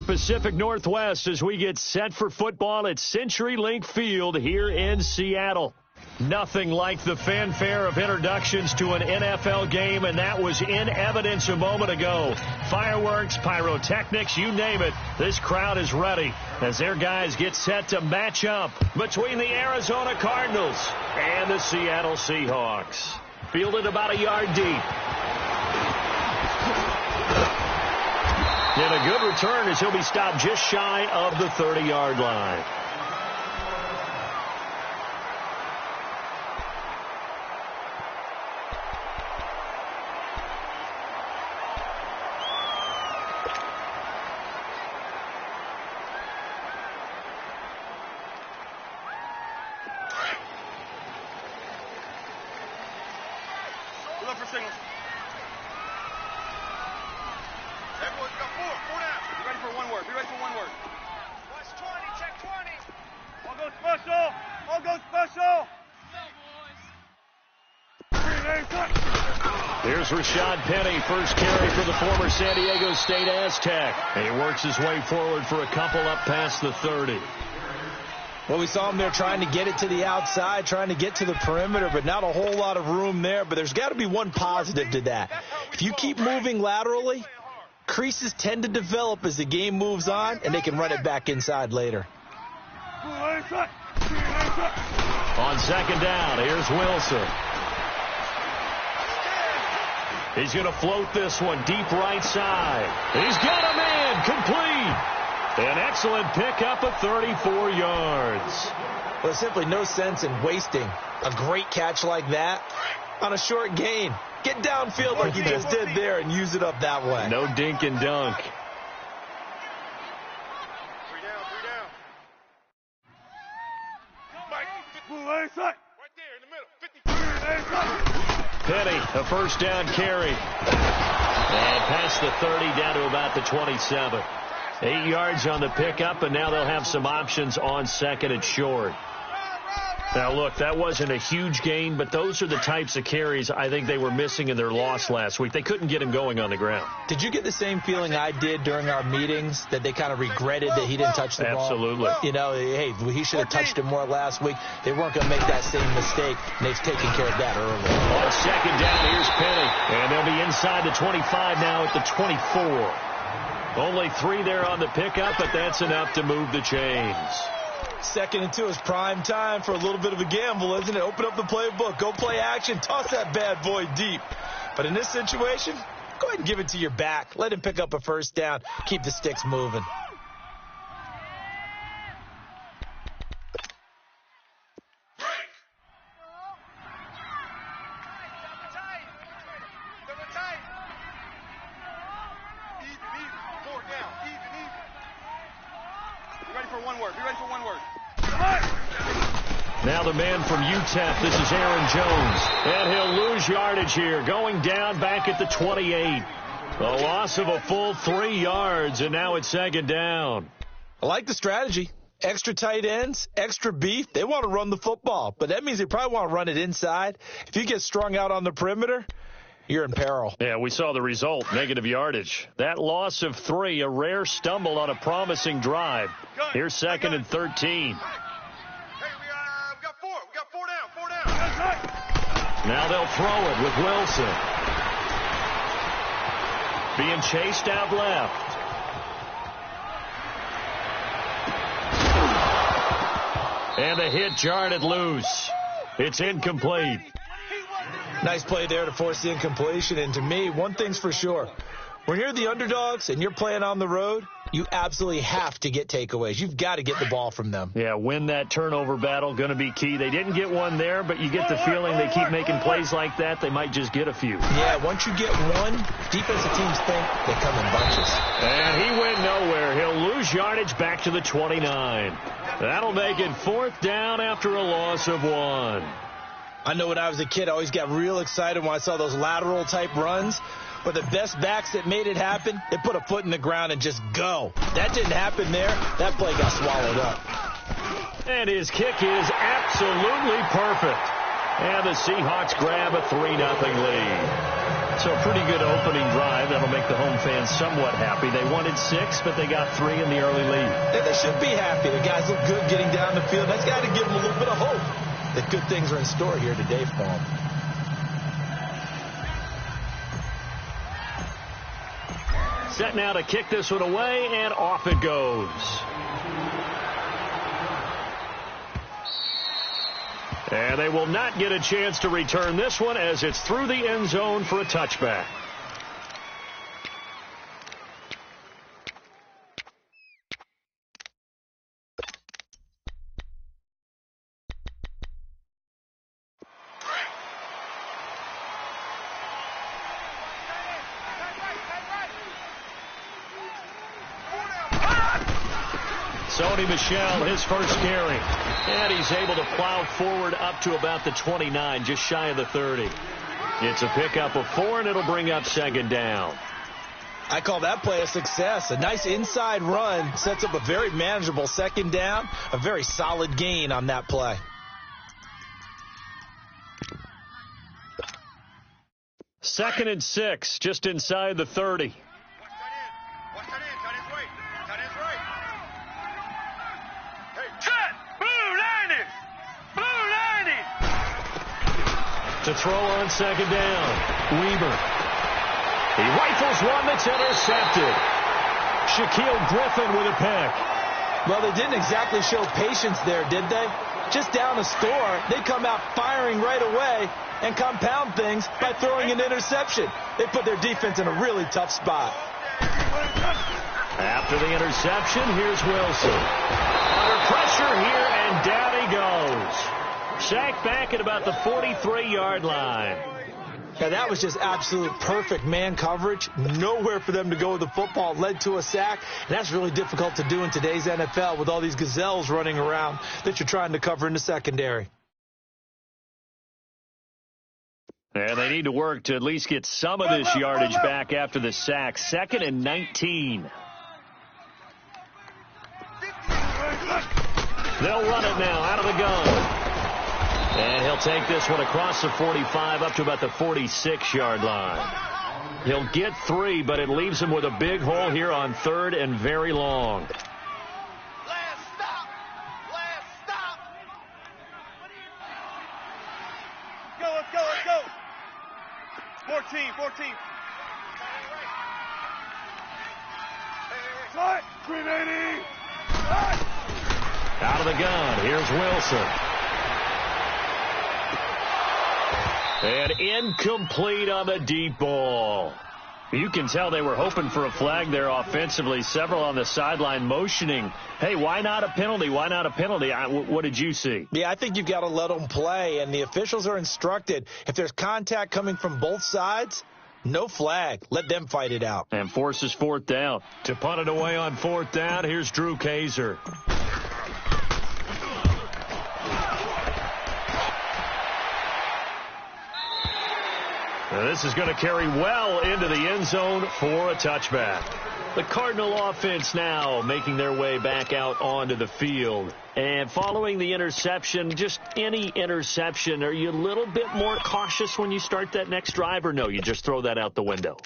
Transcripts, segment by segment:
Pacific Northwest as we get set for football at CenturyLink Field here in Seattle. Nothing like the fanfare of introductions to an NFL game, and that was in evidence a moment ago. Fireworks, pyrotechnics, you name it. This crowd is ready as their guys get set to match up between the Arizona Cardinals and the Seattle Seahawks. Fielded about a yard deep. And a good return as he'll be stopped just shy of the 30-yard line. Here's Rashad Penny, first carry for the former San Diego State Aztec. And he works his way forward for a couple up past the 30. Well, we saw him there trying to get it to the outside, trying to get to the perimeter, but not a whole lot of room there. But there's got to be one positive to that. If you keep moving laterally, creases tend to develop as the game moves on, and they can run it back inside later. On second down, here's Wilson. He's going to float this one deep right side. He's got a man complete. An excellent pickup of 34 yards. Well, there's simply no sense in wasting a great catch like that on a short gain. Get downfield like he just did there and use it up that way. No dink and dunk. Penny, a first down carry. And past the 30 down to about the 27. 8 yards on the pickup, and now they'll have some options on second and short. Now, look, that wasn't a huge gain, but those are the types of carries I think they were missing in their loss last week. They couldn't get him going on the ground. Did you get the same feeling I did during our meetings, that they kind of regretted that he didn't touch the ball? Absolutely. You know, hey, he should have touched it more last week. They weren't going to make that same mistake, and they've taken care of that early. On second down, here's Penny. And they'll be inside the 25 now at the 24. Only 3 there on the pickup, but that's enough to move the chains. 2nd and 2 is prime time for a little bit of a gamble, isn't it? Open up the playbook. Go play action. Toss that bad boy deep. But in this situation, go ahead and give it to your back. Let him pick up a first down. Keep the sticks moving. Now the man from UTEP, this is Aaron Jones. And he'll lose yardage here, going down back at the 28. A loss of a full 3 yards, and now it's second down. I like the strategy. Extra tight ends, extra beef. They want to run the football, but that means they probably want to run it inside. If you get strung out on the perimeter, you're in peril. Yeah, we saw the result, negative yardage. That loss of 3, a rare stumble on a promising drive. Here's 2nd and 13. Now they'll throw it with Wilson. Being chased out left. And the hit jarred it loose. It's incomplete. Nice play there to force the incompletion. And to me, one thing's for sure. When you're the underdogs and you're playing on the road, you absolutely have to get takeaways. You've got to get the ball from them. Yeah, win that turnover battle, going to be key. They didn't get one there, but you get the feeling they keep making plays like that, they might just get a few. Yeah, once you get one, defensive teams think they come in bunches. And he went nowhere. He'll lose yardage back to the 29. That'll make it 4th down after a loss of 1. I know when I was a kid, I always got real excited when I saw those lateral-type runs. But the best backs that made it happen, they put a foot in the ground and just go. That didn't happen there. That play got swallowed up. And his kick is absolutely perfect. And the Seahawks grab a 3-0 lead. So a pretty good opening drive. That'll make the home fans somewhat happy. They wanted 6, but they got 3 in the early lead. And they should be happy. The guys look good getting down the field. That's got to give them a little bit of hope that good things are in store here today for them. Set now to kick this one away, and off it goes. And they will not get a chance to return this one as it's through the end zone for a touchback. Sony Michel, his first carry. And he's able to plow forward up to about the 29, just shy of the 30. It's a pickup of 4, and it'll bring up second down. I call that play a success. A nice inside run sets up a very manageable second down. A very solid gain on that play. Second and 6, just inside the 30. To throw on second down, Weber. He rifles one that's intercepted. Shaquille Griffin with a pick. Well, they didn't exactly show patience there, did they? Just down a score, they come out firing right away and compound things by throwing an interception. They put their defense in a really tough spot. After the interception, here's Wilson. Under pressure here, and down he goes. Sacked back at about the 43-yard line. Yeah, that was just absolute perfect man coverage. Nowhere for them to go with the football. Led to a sack. And that's really difficult to do in today's NFL with all these gazelles running around that you're trying to cover in the secondary. And they need to work to at least get some of this yardage back after the sack. 2nd and 19. They'll run it now out of the gun. And he'll take this one across the 45 up to about the 46-yard line. He'll get 3, but it leaves him with a big hole here on 3rd and very long. Last stop. Let's go. 14. Cut. 380. Out of the gun. Here's Wilson. And incomplete on the deep ball. You can tell they were hoping for a flag there offensively. Several on the sideline motioning, hey, why not a penalty? Why not a penalty? What did you see? Yeah, I think you've got to let them play, and the officials are instructed. If there's contact coming from both sides, no flag. Let them fight it out. And forces 4th down. To punt it away on 4th down, here's Drew Kaiser. Now this is going to carry well into the end zone for a touchback. The Cardinal offense now making their way back out onto the field. And following the interception, just any interception, are you a little bit more cautious when you start that next drive, or no, you just throw that out the window?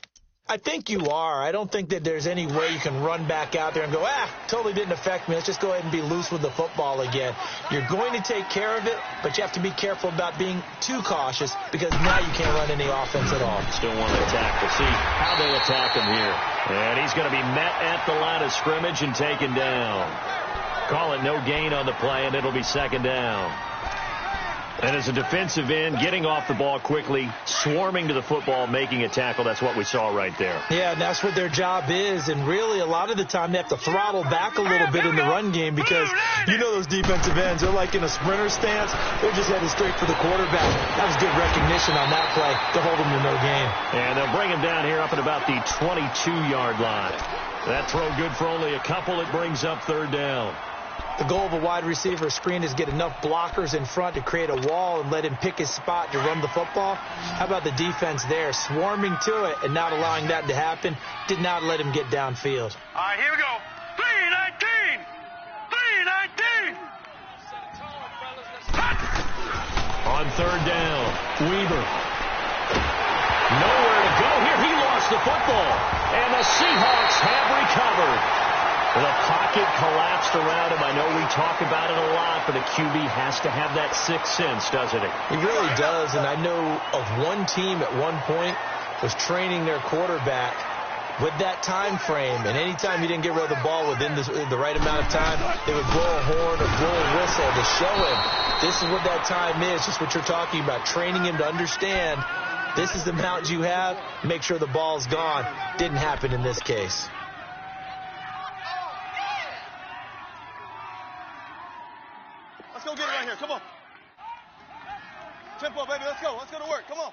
I think you are. I don't think that there's any way you can run back out there and go, totally didn't affect me. Let's just go ahead and be loose with the football again. You're going to take care of it, but you have to be careful about being too cautious because now you can't run any offense at all. Still want to attack. We'll see how they attack him here. And he's going to be met at the line of scrimmage and taken down. Call it no gain on the play, and it'll be second down. And as a defensive end, getting off the ball quickly, swarming to the football, making a tackle, that's what we saw right there. Yeah, and that's what their job is. And really, a lot of the time, they have to throttle back a little bit in the run game because you know those defensive ends, they're like in a sprinter stance. They're just headed straight for the quarterback. That was good recognition on that play to hold them to no gain. And they'll bring him down here up at about the 22-yard line. That throw good for only a couple. It brings up 3rd down. The goal of a wide receiver screen is get enough blockers in front to create a wall and let him pick his spot to run the football. How about the defense there, swarming to it and not allowing that to happen? Did not let him get downfield. All right, here we go. 319. On 3rd down, Weber. Nowhere to go. the football, and the Seahawks have recovered. The pocket collapsed around him. I know we talk about it a lot, but a QB has to have that sixth sense, doesn't he? He really does, and I know of one team at one point was training their quarterback with that time frame, and anytime he didn't get rid of the ball within the right amount of time, they would blow a horn or blow a whistle to show him this is what that time is, just what you're talking about, training him to understand this is the amount you have, make sure the ball's gone. Didn't happen in this case. Let's go get it right here. Come on. Tempo, baby. Let's go. Let's go to work. Come on.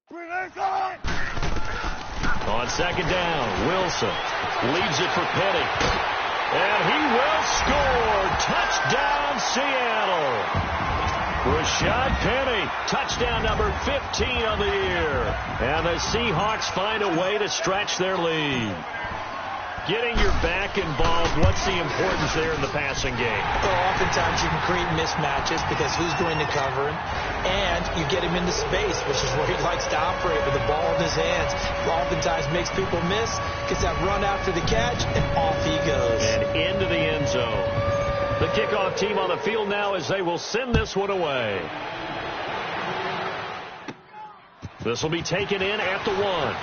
Grenades on! On second down, Wilson leaves it for Penny. And he will score. Touchdown, Seattle. Rashad Penny, touchdown number 15 on the year. And the Seahawks find a way to stretch their lead. Getting your back involved, what's the importance there in the passing game? Well, oftentimes you can create mismatches because who's going to cover him? And you get him into space, which is where he likes to operate with the ball in his hands. Oftentimes makes people miss, gets that run after the catch, and off he goes. And into the end zone. The kickoff team on the field now as they will send this one away. This will be taken in at the 1.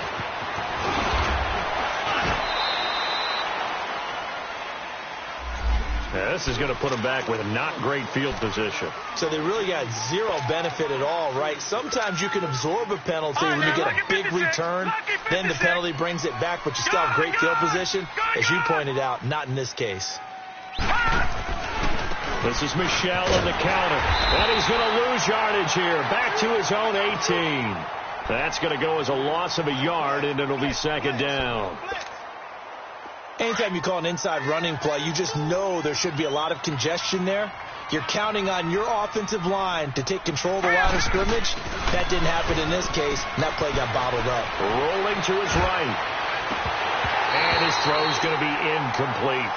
Yeah, this is going to put them back with not great field position. So they really got zero benefit at all, right? Sometimes you can absorb a penalty when you get a big return. Then the penalty brings it back, but you still have great field position. As you pointed out, not in this case. This is Michelle on the counter. And he's going to lose yardage here. Back to his own 18. That's going to go as a loss of a yard, and it'll be second down. Anytime you call an inside running play, you just know there should be a lot of congestion there. You're counting on your offensive line to take control of the line of scrimmage. That didn't happen in this case, and that play got bottled up. Rolling to his right. And his throw's going to be incomplete.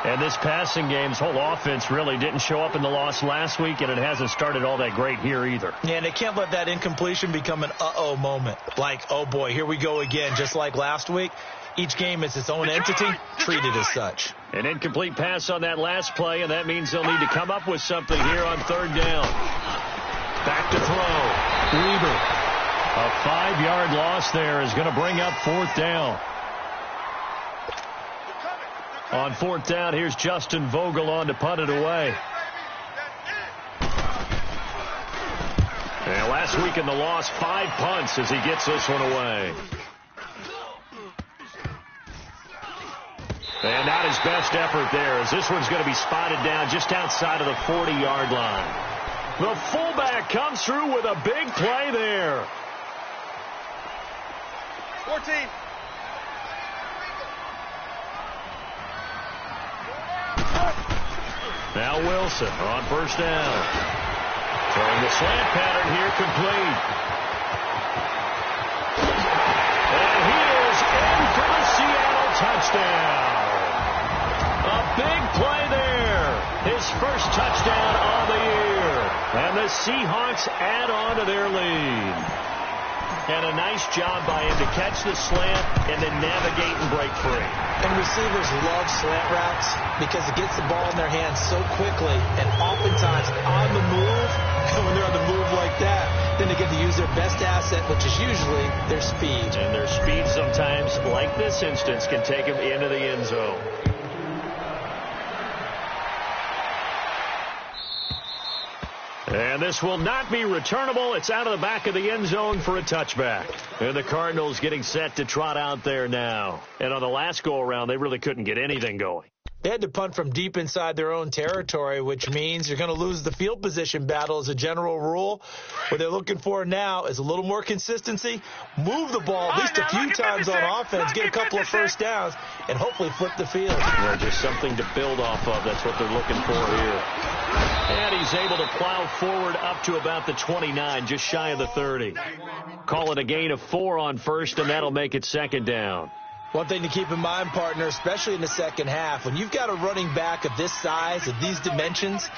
And this passing game's whole offense really didn't show up in the loss last week, and it hasn't started all that great here either. Yeah, and they can't let that incompletion become an uh-oh moment. Like, oh boy, here we go again, just like last week. Each game is its own entity, treated as such. An incomplete pass on that last play, and that means they'll need to come up with something here on third down. Back to throw. Weaver. A 5-yard loss there is going to bring up fourth down. On fourth down, here's Justin Vogel on to punt it away. And last week in the loss, 5 punts as he gets this one away. And not his best effort there, as this one's going to be spotted down just outside of the 40-yard line. The fullback comes through with a big play there. 14. Now Wilson on first down. Throwing the slant pattern here complete. And he is in for the Seattle touchdown. A big play there. His first touchdown on the year. And the Seahawks add on to their lead. And a nice job by him to catch the slant and then navigate and break free. And receivers love slant routes because it gets the ball in their hands so quickly and oftentimes on the move. When they're on the move like that, then they get to use their best asset, which is usually their speed. And their speed sometimes, like this instance, can take them into the end zone. And this will not be returnable. It's out of the back of the end zone for a touchback. And the Cardinals getting set to trot out there now. And on the last go-around, they really couldn't get anything going. They had to punt from deep inside their own territory, which means you're going to lose the field position battle as a general rule. What they're looking for now is a little more consistency, move the ball at least a few times on offense, get a couple of first downs, and hopefully flip the field. Well, just something to build off of. That's what they're looking for here. And he's able to plow forward up to about the 29, just shy of the 30. Call it a gain of 4 on first, and that'll make it second down. One thing to keep in mind, partner, especially in the second half, when you've got a running back of this size, of these dimensions,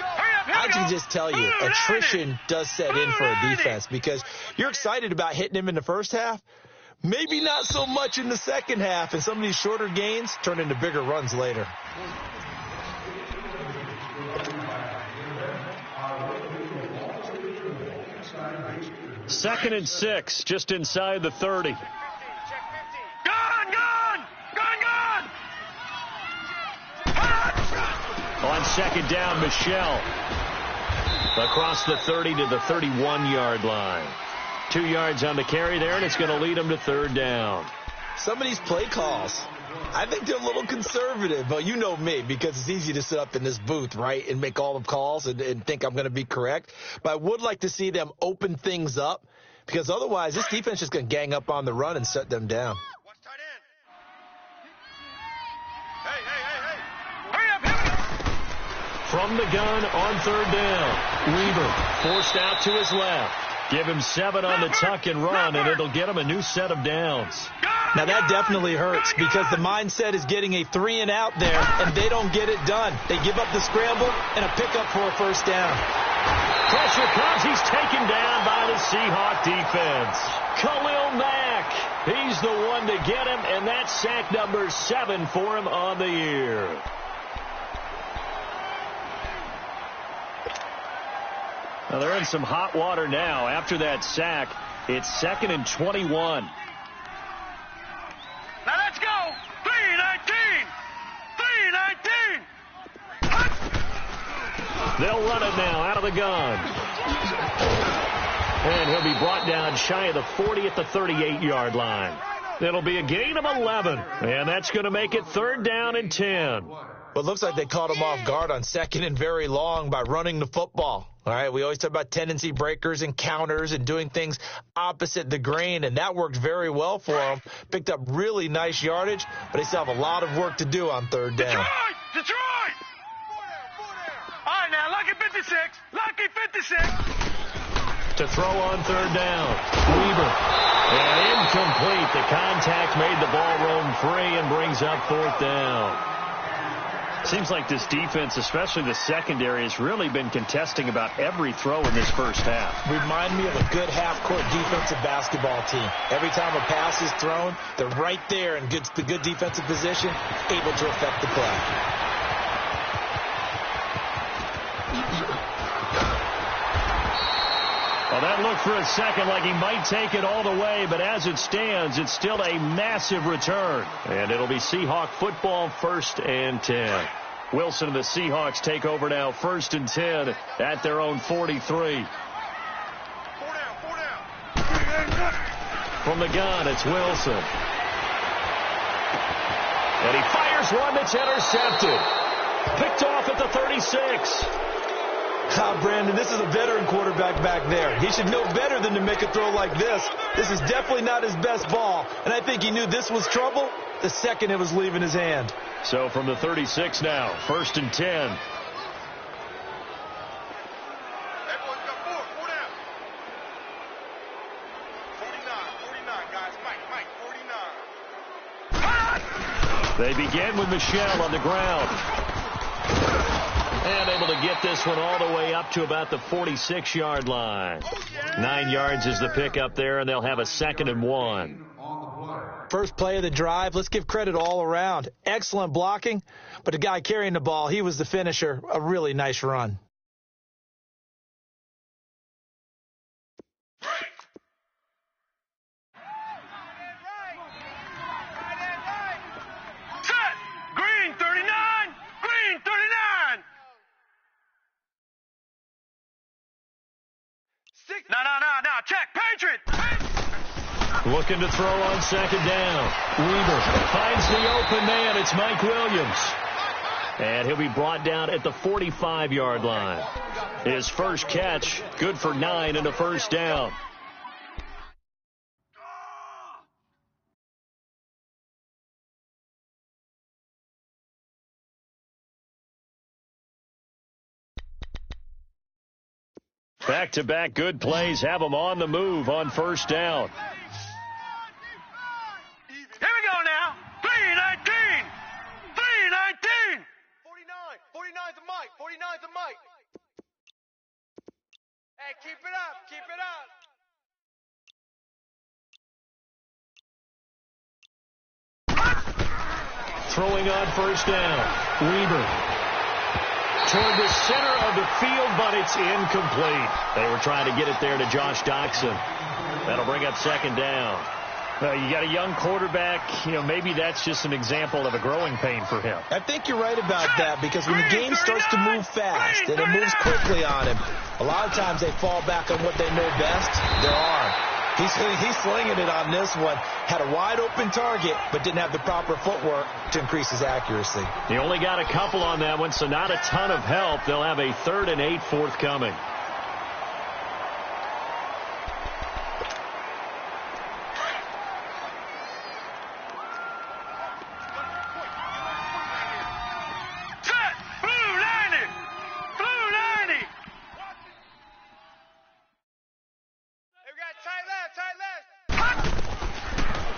I can just tell you, attrition does set in for a defense because you're excited about hitting him in the first half. Maybe not so much in the second half, and some of these shorter gains turn into bigger runs later. Second and 6, just inside the 30. Gone! On second down, Michelle. Across the 30 to the 31-yard line. 2 yards on the carry there, and it's going to lead them to third down. Some of these play calls, I think they're a little conservative, but you know me, because it's easy to sit up in this booth, right, and make all the calls and think I'm going to be correct. But I would like to see them open things up, because otherwise this defense is just going to gang up on the run and shut them down. Watch tight end. Hey. Hurry up, here we go. From the gun on third down, Weaver forced out to his left. Give him 7 on the tuck and run, and it'll get him a new set of downs. Now, that definitely hurts because the mindset is getting a 3 and out there, and they don't get it done. They give up the scramble and a pickup for a first down. Pressure comes. He's taken down by the Seahawk defense. Khalil Mack, he's the one to get him, and that's sack number 7 for him on the year. Now, they're in some hot water now. After that sack, it's 2nd and 21. Now let's go. 3-19. They'll run it now out of the gun. And he'll be brought down shy of the 40 at the 38-yard line. It'll be a gain of 11, and that's going to make it 3rd down and 10. Well, it looks like they caught him off guard on 2nd and very long by running the football. All right, we always talk about tendency breakers and counters and doing things opposite the grain, and that worked very well for them. Picked up really nice yardage, but they still have a lot of work to do on 3rd down. Detroit! 4 down. All right, now, lucky 56. Lucky 56. To throw on 3rd down, Weaver. And incomplete. The contact made the ball roam free and brings up 4th down. Seems like this defense, especially the secondary, has really been contesting about every throw in this first half. Remind me of a good half-court defensive basketball team. Every time a pass is thrown, they're right there in the good defensive position, able to affect the play. Well, that looked for a second like he might take it all the way, but as it stands, it's still a massive return. And it'll be Seahawk football, 1st and 10. Wilson and the Seahawks take over now, 1st and 10 at their own 43. 4 down. From the gun, it's Wilson. And he fires one that's intercepted. Picked off at the 36. Brandon, this is a veteran quarterback back there. He should know better than to make a throw like this. This is definitely not his best ball, and I think he knew this was trouble the second it was leaving his hand. So from the 36 now, 1st and 10. Everyone's got 4 down. 49, guys. Mike, 49. They begin with Michelle on the ground. And able to get this one all the way up to about the 46-yard line. 9 yards is the pickup there, and they'll have a 2nd and 1. First play of the drive, let's give credit all around. Excellent blocking, but the guy carrying the ball, he was the finisher. A really nice run. Set! Green 39! Green 39! No. Check. Patriot! Looking to throw on 2nd down. Weaver finds the open man. It's Mike Williams. And he'll be brought down at the 45-yard line. His first catch, good for 9 and a 1st down. Back-to-back good plays have them on the move on 1st down. Here we go now. 3-19. 3-19. 49 to Mike. 49 to Mike. throwing on first down. Weber toward the center of the field, but it's incomplete. They were trying to get it there to Josh Doxson. That'll bring up second down. You got a young quarterback. Maybe that's just an example of a growing pain for him. I think you're right about that, because when the game starts to move fast and it moves quickly on him, a lot of times they fall back on what they know best, their arm. He's slinging it on this one. Had a wide open target, but didn't have the proper footwork to increase his accuracy. He only got a couple on that one, so not a ton of help. They'll have a 3rd and 8 forthcoming.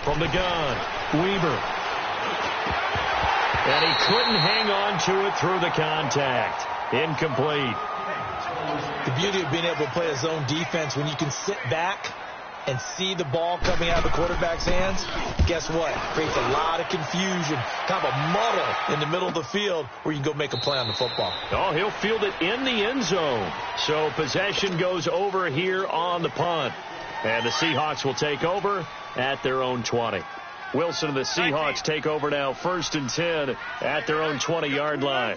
From the gun, Weber. And he couldn't hang on to it through the contact. Incomplete. The beauty of being able to play a zone defense, when you can sit back and see the ball coming out of the quarterback's hands, guess what? Creates a lot of confusion, kind of a muddle in the middle of the field where you can go make a play on the football. Oh, he'll field it in the end zone. So possession goes over here on the punt. And the Seahawks will take over at their own 20. Wilson and the Seahawks take over now, 1st and 10 at their own 20-yard line.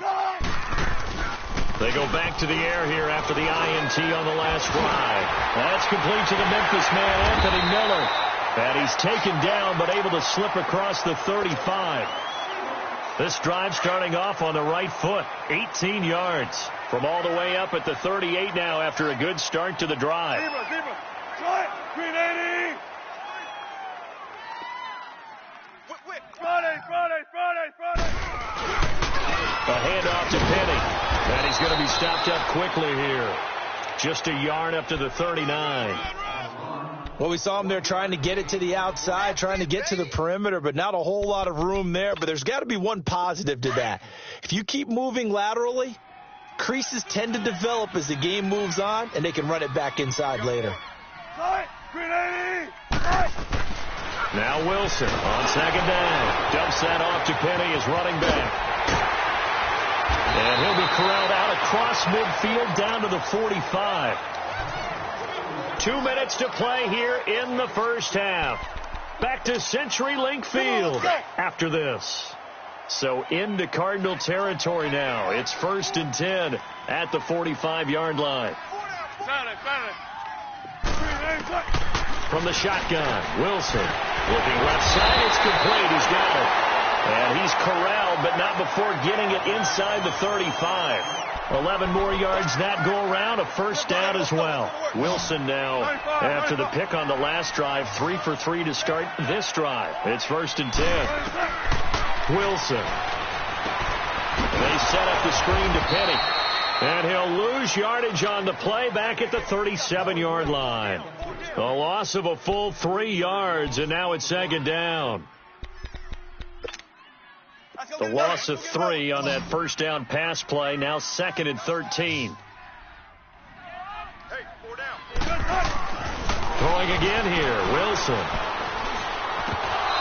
They go back to the air here after the INT on the last drive. That's complete to the Memphis man, Anthony Miller. And he's taken down but able to slip across the 35. This drive starting off on the right foot, 18 yards from all the way up at the 38 now after a good start to the drive. Green 80. Friday. A handoff to Penny. And he's going to be stopped up quickly here. Just a yard up to the 39. Well, we saw him there trying to get it to the outside, trying to get to the perimeter, but not a whole lot of room there. But there's got to be one positive to that. If you keep moving laterally, creases tend to develop as the game moves on, and they can run it back inside later. Now Wilson on second down. Dumps that off to Penny as running back. And he'll be corralled out across midfield down to the 45. 2 minutes to play here in the first half. Back to CenturyLink Field after this. So into Cardinal territory now. It's 1st and 10 at the 45-yard line. From the shotgun, Wilson looking left side. It's complete. He's got it. And he's corralled, but not before getting it inside the 35. 11 more yards that go around, a first down as well. Wilson now, after the pick on the last drive, 3 for 3 to start this drive. It's 1st and 10. Wilson. They set up the screen to Penny. And he'll lose yardage on the play back at the 37-yard line. A loss of a full 3 yards, and now it's second down. The loss of 3 on that first down pass play, now 2nd and 13. Throwing again here, Wilson.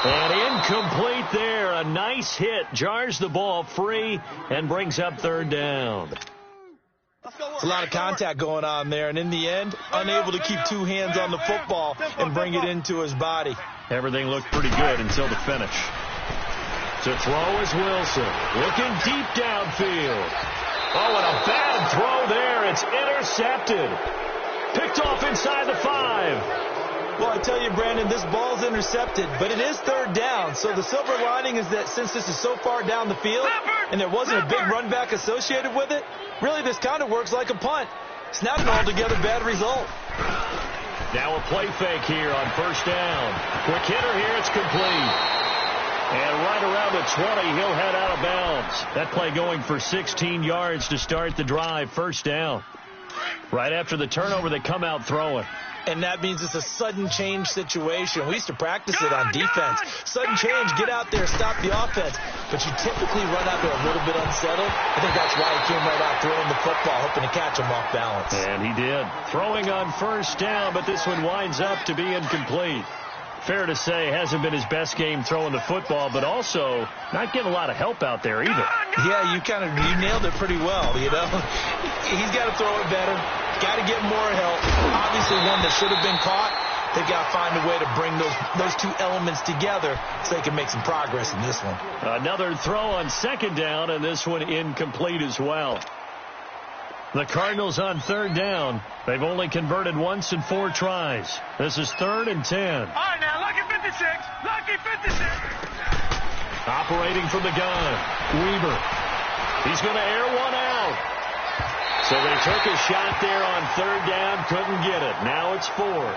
And incomplete there. A nice hit, jars the ball free, and brings up 3rd down. There's a lot of contact going on there, and in the end, unable to keep 2 hands on the football and bring it into his body. Everything looked pretty good until the finish. To throw is Wilson, looking deep downfield. Oh, and a bad throw there. It's intercepted. Picked off inside the 5. Well, I tell you, Brandon, this ball's intercepted, but it is 3rd down. So the silver lining is that since this is so far down the field and there wasn't a big run back associated with it, really this kind of works like a punt. It's not an altogether bad result. Now a play fake here on first down. Quick hitter here, it's complete. And right around the 20, he'll head out of bounds. That play going for 16 yards to start the drive, first down. Right after the turnover, they come out throwing. And that means it's a sudden change situation. We used to practice it on defense. Sudden change, get out there, stop the offense. But you typically run out there a little bit unsettled. I think that's why he came right out throwing the football, hoping to catch him off balance. And he did. Throwing on first down, but this one winds up to be incomplete. Fair to say, hasn't been his best game throwing the football, but also not getting a lot of help out there either. Yeah, you nailed it pretty well, you know. He's got to throw it better, got to get more help. Obviously one that should have been caught. They've got to find a way to bring those two elements together so they can make some progress in this one. Another throw on second down, and this one incomplete as well. The Cardinals on third down. They've only converted once in 4 tries. This is 3rd and 10. All right, now, lucky 56. Lucky 56. Operating from the gun. Weaver. He's going to air one out. So they took a shot there on third down. Couldn't get it. Now it's 4.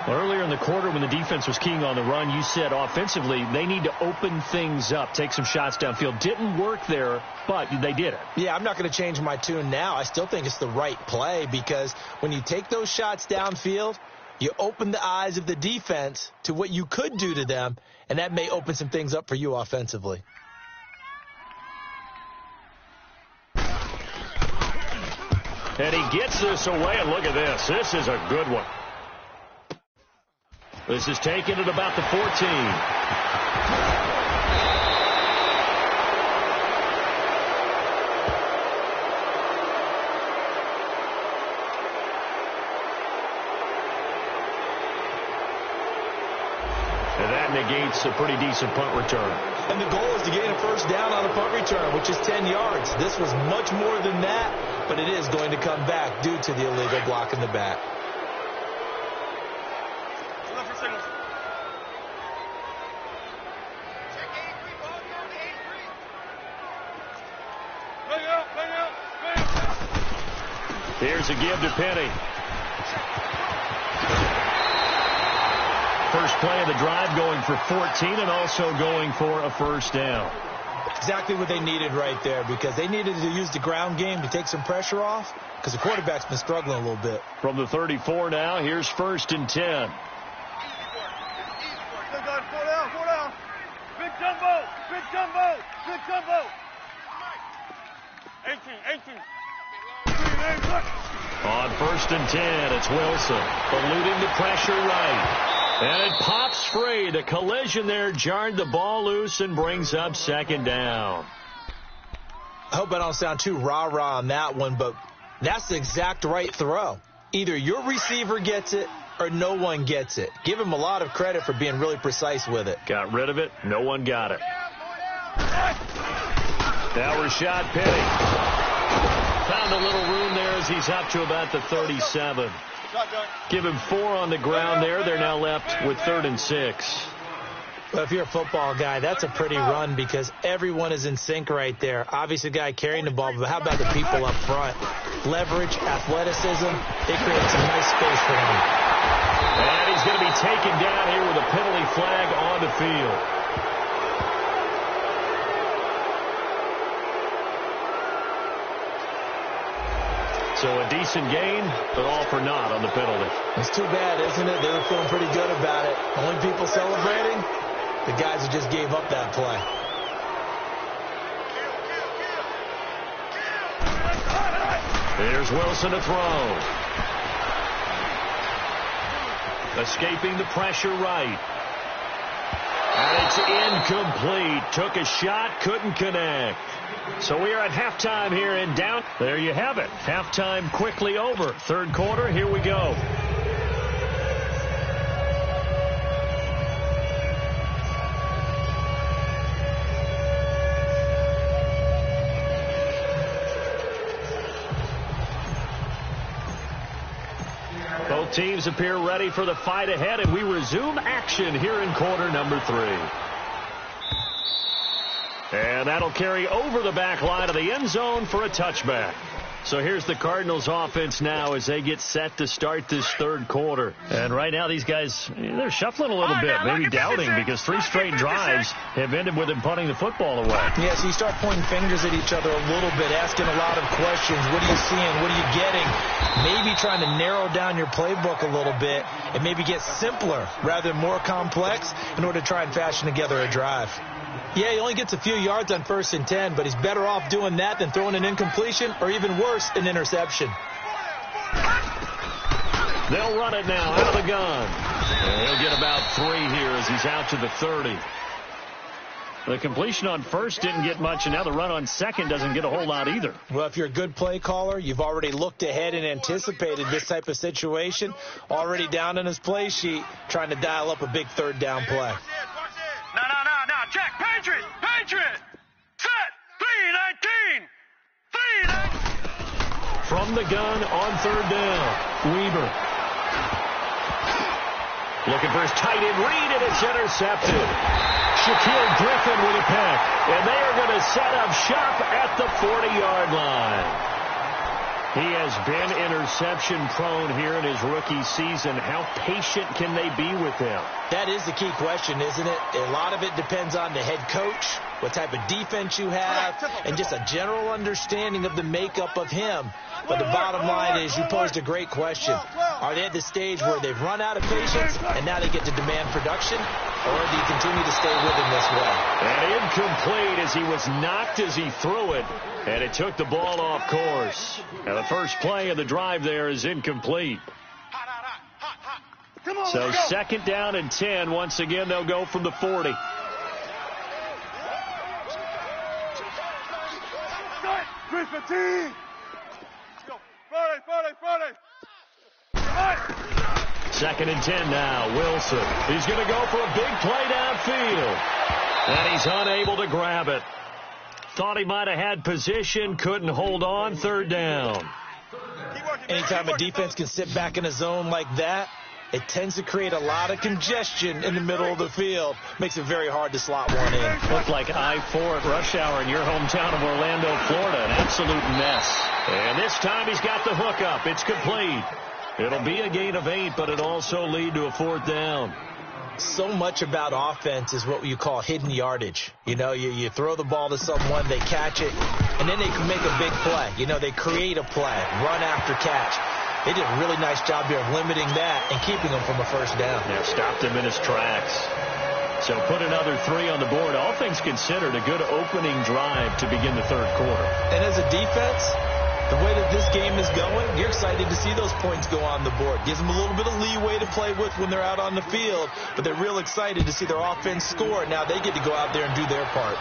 Earlier in the quarter when the defense was keying on the run, you said offensively they need to open things up, take some shots downfield. Didn't work there, but they did it. Yeah, I'm not going to change my tune now. I still think it's the right play because when you take those shots downfield, you open the eyes of the defense to what you could do to them, and that may open some things up for you offensively. And he gets this away, and look at this. This is a good one. This is taken at about the 14. And that negates a pretty decent punt return. And the goal is to gain a first down on a punt return, which is 10 yards. This was much more than that, but it is going to come back due to the illegal block in the back. Here's a give to Penny. First play of the drive going for 14 and also going for a first down. Exactly what they needed right there because they needed to use the ground game to take some pressure off because the quarterback's been struggling a little bit. From the 34 now, here's 1st and 10. Four down. Big jumbo. Big jumbo. Big jumbo. 18. On 1st and 10, it's Wilson. Eluding the pressure right. And it pops free. The collision there jarred the ball loose and brings up 2nd down. I hope I don't sound too rah-rah on that one, but that's the exact right throw. Either your receiver gets it or no one gets it. Give him a lot of credit for being really precise with it. Got rid of it. No one got it. Now Rashad Penny. Found a little room there as he's up to about the 37. Give him 4 on the ground there. They're now left with 3rd and 6. Well, if you're a football guy, that's a pretty run because everyone is in sync right there. Obviously, the guy carrying the ball, but how about the people up front? Leverage, athleticism, they create some nice space for him. And he's going to be taken down here with a penalty flag on the field. So a decent gain, but all for naught on the penalty. It's too bad, isn't it? They were feeling pretty good about it. Only people celebrating, the guys who just gave up that play. There's Wilson to throw. Escaping the pressure right. And it's incomplete. Took a shot, couldn't connect. So we are at halftime here in down. There you have it. Halftime quickly over. 3rd quarter, here we go. Both teams appear ready for the fight ahead, and we resume action here in quarter number 3. And that'll carry over the back line of the end zone for a touchback. So here's the Cardinals offense now as they get set to start this 3rd quarter. And right now these guys, they're shuffling a little bit, maybe doubting because 3 straight drives have ended with them punting the football away. Yeah, so you start pointing fingers at each other a little bit, asking a lot of questions. What are you seeing? What are you getting? Maybe trying to narrow down your playbook a little bit and maybe get simpler rather than more complex in order to try and fashion together a drive. Yeah, he only gets a few yards on 1st and 10, but he's better off doing that than throwing an incompletion or even worse, an interception. They'll run it now out of the gun. And he'll get about 3 here as he's out to the 30. The completion on first didn't get much, and now the run on second doesn't get a whole lot either. Well, if you're a good play caller, you've already looked ahead and anticipated this type of situation. Already down in his play sheet, trying to dial up a big third down play. No. Check. Patriot. Set. 3-19. From the gun on third down, Weber. Looking for his tight end read, and it's intercepted. Shaquille Griffin with a pick, and they are going to set up shop at the 40-yard line. He has been interception-prone here in his rookie season. How patient can they be with him? That is the key question, isn't it? A lot of it depends on the head coach, what type of defense you have, and just a general understanding of the makeup of him. But the bottom line is you posed a great question. Are they at the stage where they've run out of patience and now they get to demand production? Or do you continue to stay with him this way? And incomplete as he was knocked as he threw it. And it took the ball off course. And the first play of the drive there is incomplete. So second down and 10. Once again, they'll go from the 40. Second and 10 now. Wilson. He's going to go for a big play downfield. And he's unable to grab it. Thought he might have had position. Couldn't hold on. Third down. Anytime a defense can sit back in a zone like that, it tends to create a lot of congestion in the middle of the field. Makes it very hard to slot one in. Looked like I-4 at rush hour in your hometown of Orlando, Florida. An absolute mess. And this time he's got the hook up. It's complete. It'll be a gain of 8, but it also lead to a fourth down. So much about offense is what you call hidden yardage. You know, you throw the ball to someone, they catch it, and then they can make a big play. You know, they create a play, run after catch. They did a really nice job here of limiting that and keeping him from a first down. Yeah, stopped him in his tracks. So put another 3 on the board. All things considered, a good opening drive to begin the third quarter. And as a defense, the way that this game is going, you're excited to see those points go on the board. Gives them a little bit of leeway to play with when they're out on the field, but they're real excited to see their offense score. Now they get to go out there and do their part.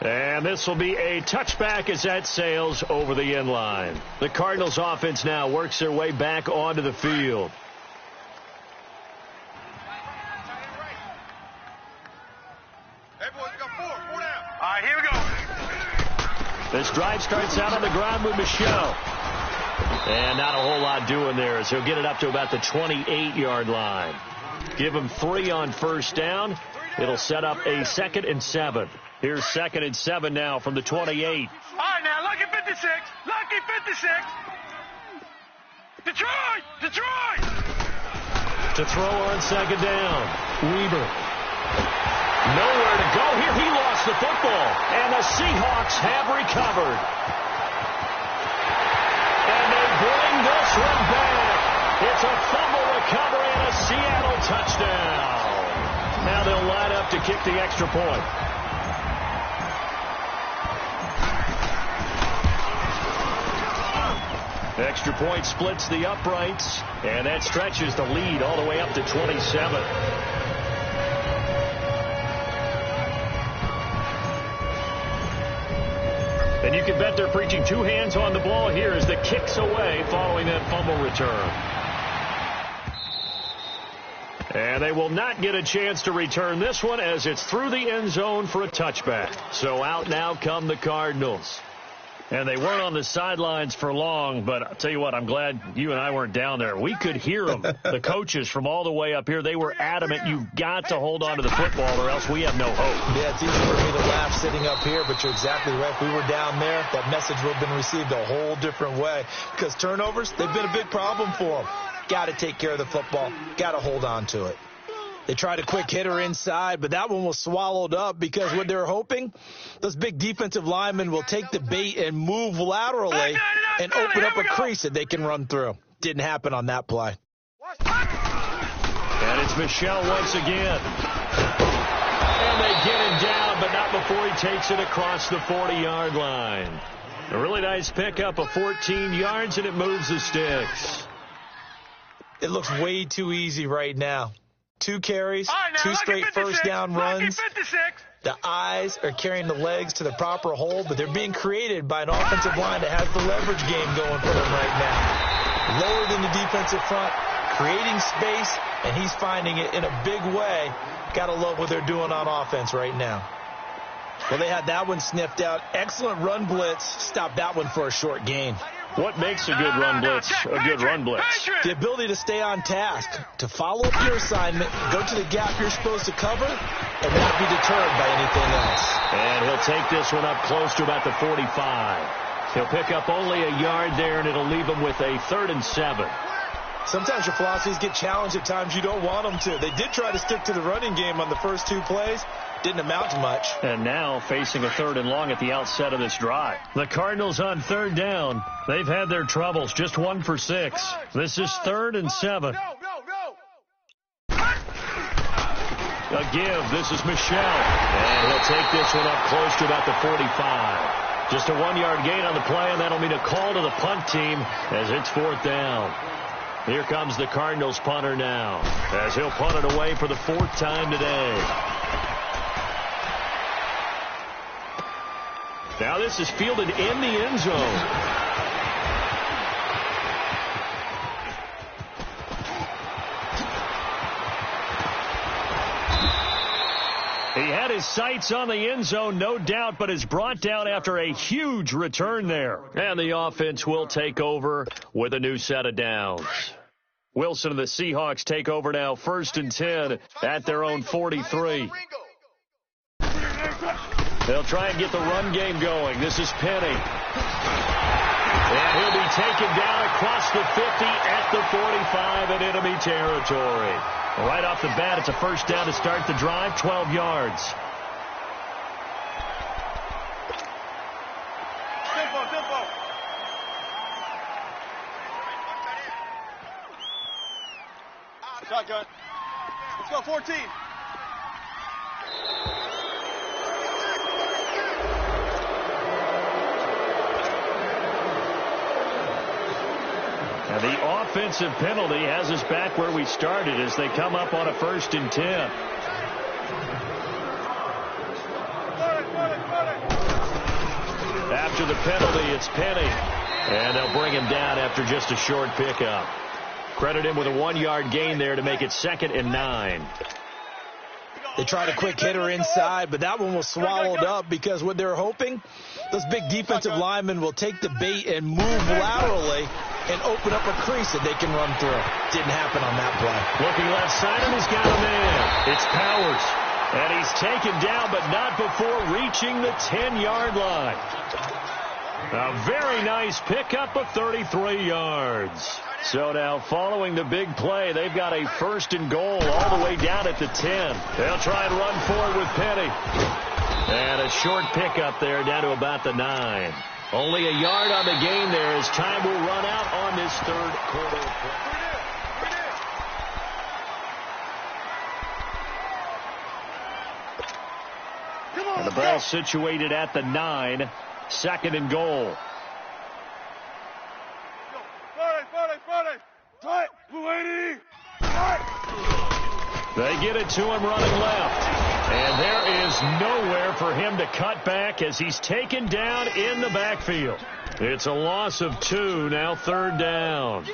And this will be a touchback as that sails over the end line. The Cardinals offense now works their way back onto the field. Everyone's got 4 down. All right, here we go. This drive starts out on the ground with Michelle. And not a whole lot doing there as he'll get it up to about the 28-yard line. Give him 3 on first down. It'll set up a 2nd and 7. Here's 2nd and 7 now from the 28. All right, now, lucky 56. Lucky 56. Detroit! To throw on second down. Weber. Nowhere to go here. He lost the football. And the Seahawks have recovered. And they bring this one back. It's a fumble recovery and a Seattle touchdown. Now they'll line up to kick the extra point. Extra point splits the uprights, and that stretches the lead all the way up to 27. And you can bet they're preaching 2 hands on the ball here as the kick's away following that fumble return. And they will not get a chance to return this one as it's through the end zone for a touchback. So out now come the Cardinals. And they weren't on the sidelines for long, but I'll tell you what, I'm glad you and I weren't down there. We could hear them, the coaches from all the way up here. They were adamant, you've got to hold on to the football or else we have no hope. Yeah, it's easy for me to laugh sitting up here, but you're exactly right. If we were down there, that message would have been received a whole different way. Because turnovers, they've been a big problem for them. Got to take care of the football. Got to hold on to it. They tried a quick hitter inside, but that one was swallowed up because what they're hoping, those big defensive linemen will take the bait and move laterally and open up a crease that they can run through. Didn't happen on that play. And it's Michelle once again. And they get him down, but not before he takes it across the 40-yard line. A really nice pickup of 14 yards, and it moves the sticks. It looks way too easy right now. 2 carries, 2 straight first down runs. The eyes are carrying the legs to the proper hole, but they're being created by an offensive line that has the leverage game going for them right now. Lower than the defensive front, creating space, and he's finding it in a big way. Got to love what they're doing on offense right now. Well, they had that one sniffed out. Excellent run blitz. Stopped that one for a short gain. What makes a good run blitz a good run blitz? The ability to stay on task, to follow up your assignment, go to the gap you're supposed to cover, and not be deterred by anything else. And he'll take this one up close to about the 45. He'll pick up only a yard there, and it'll leave him with a 3rd and 7. Sometimes your philosophies get challenged at times you don't want them to. They did try to stick to the running game on the first 2 plays. Didn't amount to much. And now facing a 3rd and long at the outset of this drive. The Cardinals on 3rd down. They've had their troubles. Just 1 for 6. This is 3rd and 7. A give. This is Michel. And he'll take this one up close to about the 45. Just a 1-yard gain on the play, and that'll mean a call to the punt team as it's 4th down. Here comes the Cardinals punter now, as he'll punt it away for the 4th time today. Now this is fielded in the end zone. He had his sights on the end zone, no doubt, but is brought down after a huge return there. And the offense will take over with a new set of downs. Wilson and the Seahawks take over now, 1st and 10 at their own 43. They'll try and get the run game going. This is Penny. And he'll be taken down across the 50 at the 45 in enemy territory. Right off the bat, it's a 1st down to start the drive, 12 yards. Tempo. Shotgun. Let's go, 14. And the offensive penalty has us back where we started as they come up on a 1st and 10. After the penalty, it's Penny. And they'll bring him down after just a short pickup. Credit him with a 1-yard gain there to make it 2nd and 9. They tried a quick hitter inside, but that one was swallowed up because what they're hoping, those big defensive linemen will take the bait and move laterally and open up a crease that they can run through. Didn't happen on that play. Looking left side, and he's got a man. It's Powers. And he's taken down, but not before reaching the 10-yard line. A very nice pickup of 33 yards. So now, following the big play, they've got a 1st and goal all the way down at the 10. They'll try and run forward with Penny. And a short pickup there down to about the 9. Only a yard on the gain there as time will run out on this 3rd quarter. And the ball situated at the 9. 2nd and goal. They get it to him running left. And there is nowhere for him to cut back as he's taken down in the backfield. It's a loss of 2, now 3rd down.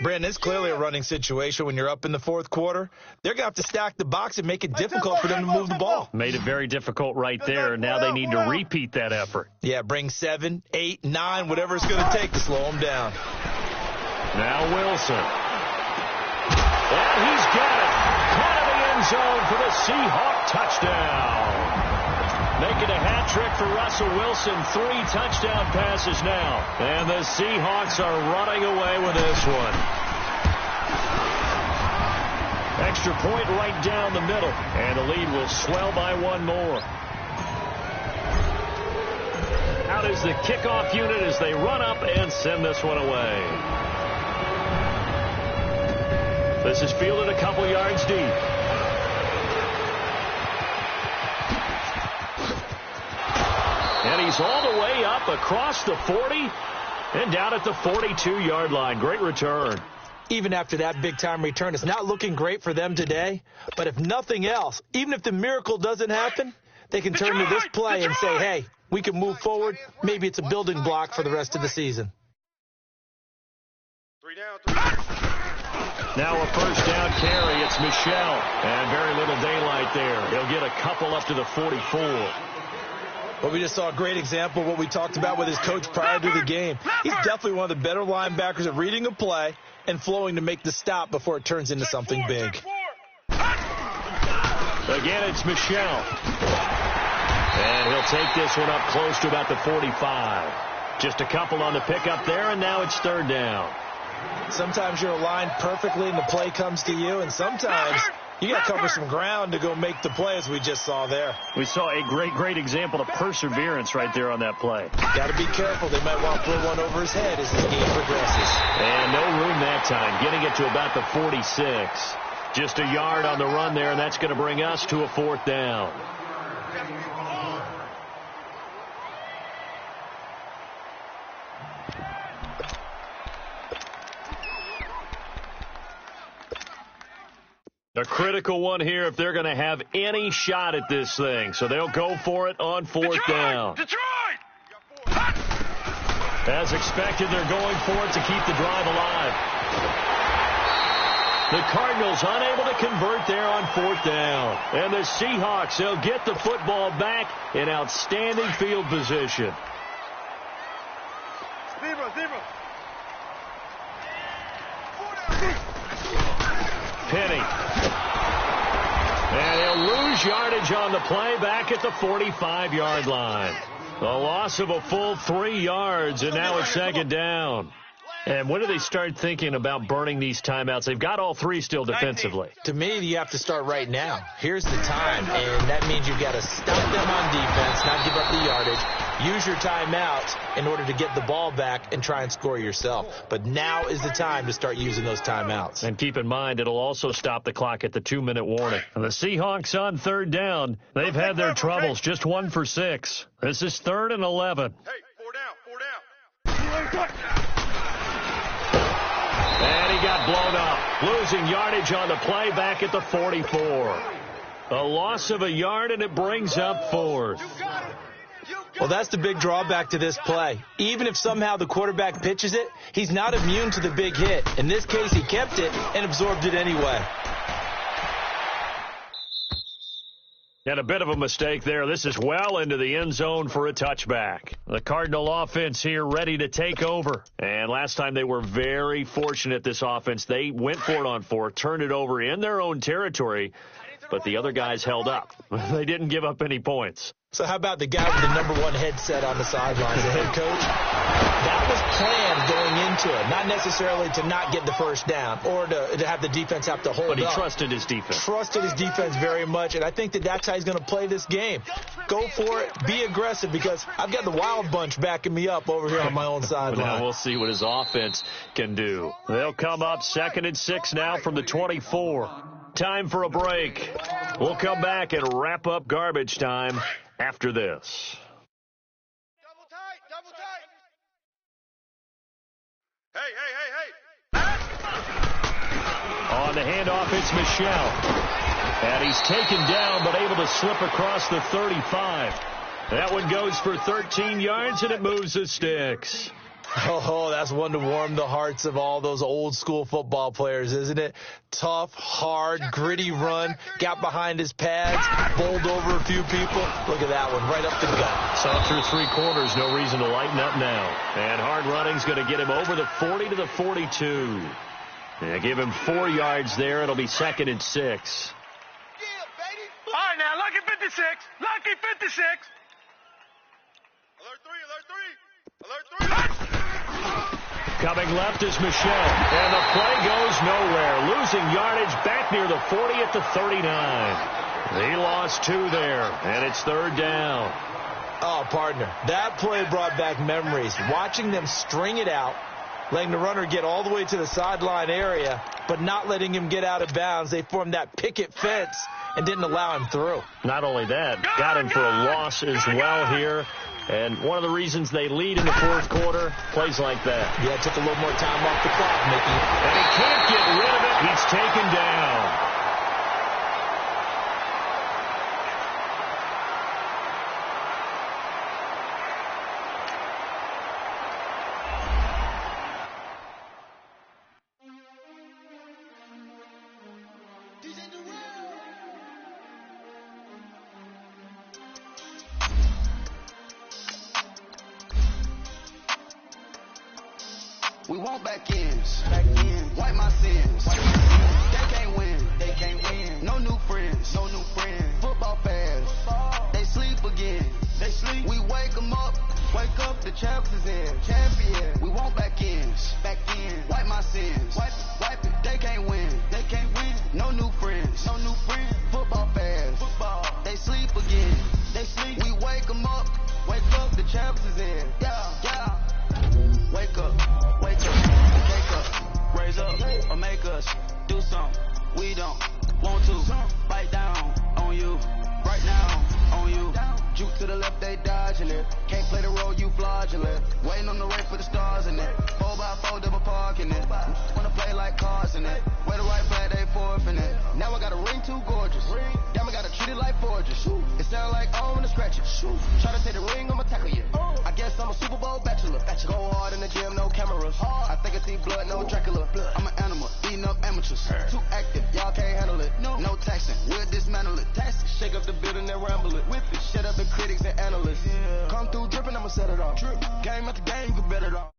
Brandon, it's clearly a running situation when you're up in the 4th quarter. They're going to have to stack the box and make it difficult for them to move the ball. Made it very difficult right there. Now they need to repeat that effort. Yeah, bring 7, 8, 9, whatever it's going to take to slow them down. Now Wilson. And he's got it. Caught in the end zone for the Seahawk touchdown. Making a hat trick for Russell Wilson. 3 touchdown passes now. And the Seahawks are running away with this one. Extra point right down the middle. And the lead will swell by 1 more. Out is the kickoff unit as they run up and send this one away. This is fielded a couple yards deep. And he's all the way up across the 40 and down at the 42-yard line. Great return. even after that big-time return. It's not looking great for them today, but if nothing else, even if the miracle doesn't happen, they can turn to this play and say, hey, we can move forward. Maybe it's a building block for the rest of the season. 3 down, 3 down. Now a first down carry. It's Michel. And very little daylight there. He'll get a couple up to the 44. Well, we just saw a great example of what we talked about with his coach prior to the game. He's definitely one of the better linebackers at reading a play and flowing to make the stop before it turns into something big. Again, it's Michel. And he'll take this one up close to about the 45. Just a couple on the pickup there, and now it's third down. Sometimes you're aligned perfectly and the play comes to you, and sometimes you got to cover some ground to go make the play, as we just saw there. We saw a great example of perseverance right there on that play. Got to be careful. They might want to throw one over his head as his game progresses. And no room that time, getting it to about the 46. Just a yard on the run there, and that's going to bring us to a fourth down. A critical one here if they're going to have any shot at this thing. So they'll go for it on fourth down. Detroit! As expected, they're going for it to keep the drive alive. The Cardinals unable to convert there on fourth down. And the Seahawks, they'll get the football back in outstanding field position. Zebra. Penny. And he'll lose yardage on the play back at the 45-yard line. A loss of a full 3 yards, and now it's second down. And when do they start thinking about burning these timeouts? They've got all 3 still defensively. To me, you have to start right now. Here's the time, and that means you've got to stop them on defense, not give up the yardage. Use your timeouts in order to get the ball back and try and score yourself. But now is the time to start using those timeouts. And keep in mind, it'll also stop the clock at the 2-minute warning. And the Seahawks on third down. They've had their troubles, just 1 for 6. This is 3rd and 11. Hey, 4 down. And he got blown up, losing yardage on the play back at the 44. A loss of a yard, and it brings up 4th. Well, that's the big drawback to this play. Even if somehow the quarterback pitches it, he's not immune to the big hit. In this case, he kept it and absorbed it anyway. And a bit of a mistake there. This is well into the end zone for a touchback. The Cardinal offense here ready to take over. And last time they were very fortunate, this offense. They went for it on 4, turned it over in their own territory, but the other guys held up. They didn't give up any points. So how about the guy with the #1 headset on the sidelines, the head coach? That was planned going into it, not necessarily to not get the first down or to have the defense have to hold up. But he trusted his defense. Trusted his defense very much, and I think that's how he's going to play this game. Go for it, be aggressive, because I've got the wild bunch backing me up over here on my own sideline. Now we'll see what his offense can do. They'll come up 2nd and 6 now from the 24. Time for a break. We'll come back and wrap up garbage time after this. Double tight. Hey. On the handoff, it's Michel. And he's taken down, but able to slip across the 35. That one goes for 13 yards, and it moves the sticks. Oh, that's one to warm the hearts of all those old-school football players, isn't it? Tough, hard, gritty run, got behind his pads, bowled over a few people. Look at that one, right up the gut. Saw through 3 quarters, no reason to lighten up now. And hard running's going to get him over the 40 to the 42. Yeah, give him 4 yards there. It'll be 2nd and 6. All right, now, lucky 56. Lucky 56. Alert 3. Coming left is Michel. And the play goes nowhere. Losing yardage back near the 40 at the 39. He lost 2 there, and it's 3rd down. Oh, partner, that play brought back memories. Watching them string it out, letting the runner get all the way to the sideline area, but not letting him get out of bounds. They formed that picket fence and didn't allow him through. Not only that, got him for a loss as well here. And one of the reasons they lead in the fourth quarter, plays like that. Yeah, it took a little more time off the clock, Mickey. And he can't get rid of it. He's taken down. We want back ends. Wipe my sins. They can't win. No new friends. Football fans. They sleep again. We wake them up. Wake up, the champs is in. Champion. We want back ends. Wipe my sins. Wipe it. They can't win. No new friends. Football fans. They sleep again. We wake them up. Wake up, the champs is in. Yeah. Wake up, wake up, raise up, or make us do something we don't want to. Bite down on you, right now on you. Juke to the left, they dodging it. Can't play the role, you fraudulent. Waiting on the race for the stars in it. 4x4 double parking it. Wanna play like cars in it. Where the right flag, they forfeiting it. Now I got a ring too gorgeous. Damn, I gotta treat it like forgeries. It sound like oh, when I scratch it. Try to take the ring, I'ma tackle you. I guess I'm a Super Bowl bachelor. Go hard in the gym, no cameras. I think I see blood, no Dracula. I'm an animal, eating up amateurs. Too active, y'all can't handle it. No taxing, we'll dismantle it. Shake up the building and ramble it. Whip it, shut up the critics and analysts. Come through dripping, I'ma set it off. Game after game, you can bet it off.